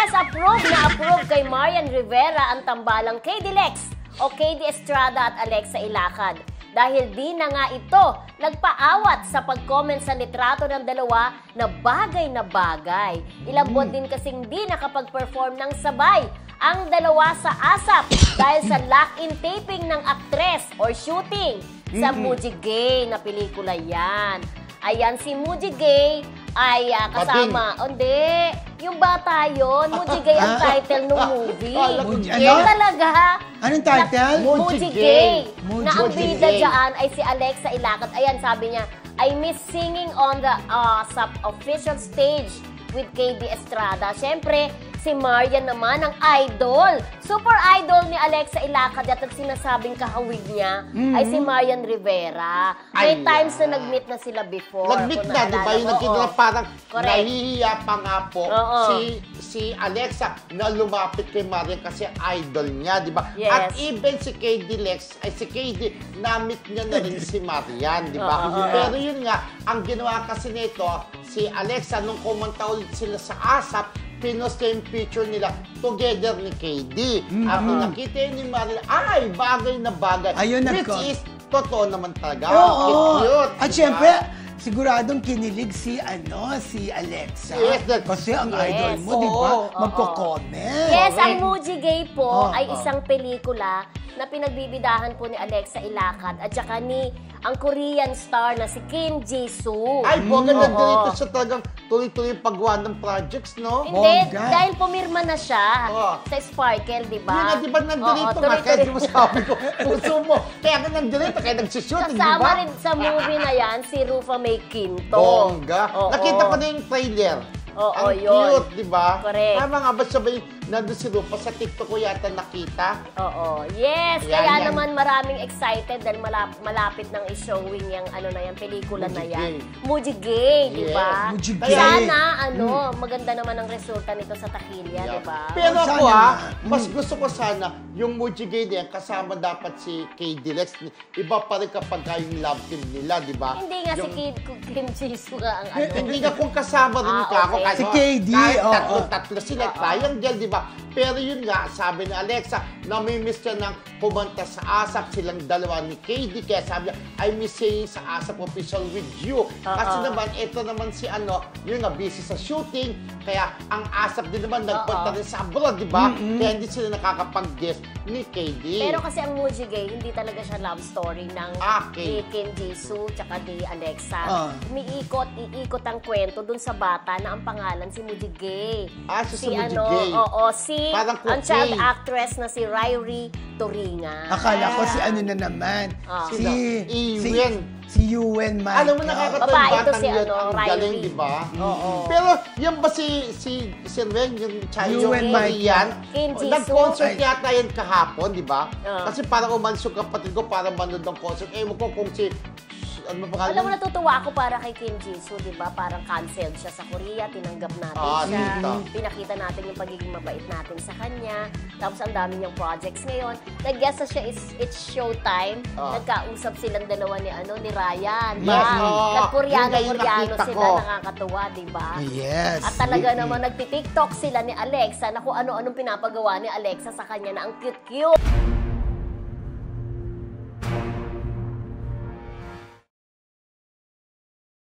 Yes, approve kay Marian Rivera ang tambalang KD Lex o KD Estrada at Alexa Ilacad. Dahil di na nga ito nagpaawat sa pag-comment sa litrato ng dalawa na bagay na bagay. Ilang buwan din kasing di nakapag-perform ng sabay ang dalawa sa ASAP dahil sa lock-in taping ng aktres or shooting sa Muji Gay na pelikula yan. Ayan, si Muji Gay ay kasama. Hindi, yung bata yun. Muji Gay ang title ng movie. Yan talaga. Anong title? Muji Gay. Na ang bida dyan ay si Alexa Ilacad. Ayan, sabi niya, I miss singing on the official stage with KD Estrada. Siyempre, si Marian naman ang idol. Super idol ni Alexa Ilacad at ang sinasabing kahawig niya ay si Marian Rivera. May times na nag-meet na sila before. Nag-meet na, di ba? Yung nagkita parang nahihiya pa nga po si Alexa na lumapit kay Marian kasi idol niya, di ba? Yes. At even si KD Lex, ay si KD, na-meet niya na rin si Marian, di ba? Pero yun nga, ang ginawa kasi nito, si Alexa, nung kumanta ulit sila sa ASAP, pinost yung picture nila together ni KD. Ang nakita yun ni Marian, ay, bagay na bagay. Ayun, which is, totoo naman talaga. Oo. Cute. At syempre, siguradong kinilig si Alexa. Yes, kasi ang idol mo, di ba? Magko-comment. Yes, ang Muji Gay po ay isang pelikula na pinagbibidahan po ni Alexa Ilacad at saka ni ang Korean star na si Kim Jisoo. Ay, bongga dito siya talagang tuloy-tuloy yung paggawa ng projects, no? Hindi, dahil pumirma na siya sa Sparkle, di ba? Yun nga, di ba nandito nga? Kaya di mo sabi ko, puso mo. Kaya ka nandito, kaya nagsushooting, di ba? Kasama rin sa movie na yan, si Rufa May Quinto. Bongga. Nakita ko na yung trailer. Ang cute, di ba? Correct. Tama nga ba sabay, nandun si Rufa, sa TikTok ko yata nakita. Oo. Yes, kaya naman maraming excited dahil malapit nang i-showing yung pelikula na yan. Muji Gay, di ba? Muji Gay. Sana, maganda naman ang resulta nito sa takilya, di ba? Pero ako mas gusto ko sana yung Muji Gay na yan, kasama dapat si KD Lex. Iba pa rin kapag yung love team nila, di ba? Hindi nga si Kim Jisoo nga ang Hindi nga kung kasama rin ka ako. Si KD, kahit tatlo sila, triangle, di ba? Pero yun nga, sabi ni Alexa, namimiss siya ng pumunta sa ASAP, silang dalawa ni KD. Kaya sabi niya, I miss saying sa ASAP official with you. Kasi naman, ito naman si yun nga, busy sa shooting. Kaya ang ASAP din naman, nagpunta rin sa abroad, di ba? Kaya hindi sila nakakapag-guest ni KD. Pero kasi ang Muji Gay, hindi talaga siya love story ng ni Kim Jisoo tsaka ni Alexa. Iikot ang kwento dun sa bata na ang pangalan si Muji Gay. Si Muji Gay. Si ang child actress na si Ryrie Toringa. Akala ko si na naman. Si Yuen Man. Alam mo, nakakatawa yung batang yun. Ang galing, di ba? Pero yan ba si Ren, yung Yuen Korean? Kim Jisoo. Nag-concert yata yan kahapon, di ba? Kasi parang umansyo kapatid ko para manood ng concert. Ewan ko kung si alam mo, natutuwa ako para kay Kim Jisoo, di ba? Parang canceled siya sa Korea, tinanggap natin siya. Pinakita natin yung pagiging mabait natin sa kanya. Tapos ang dami niyang projects ngayon. Nag-guest na siya, It's Showtime. Nagkausap silang dalawa ni Ryan. Yes. Nag-Koreano sila, nakakatuwa, di ba? Yes. At talaga naman nagti-TikTok sila ni Alexa na kung ano-anong pinapagawa ni Alexa sa kanya na ang cute-cute.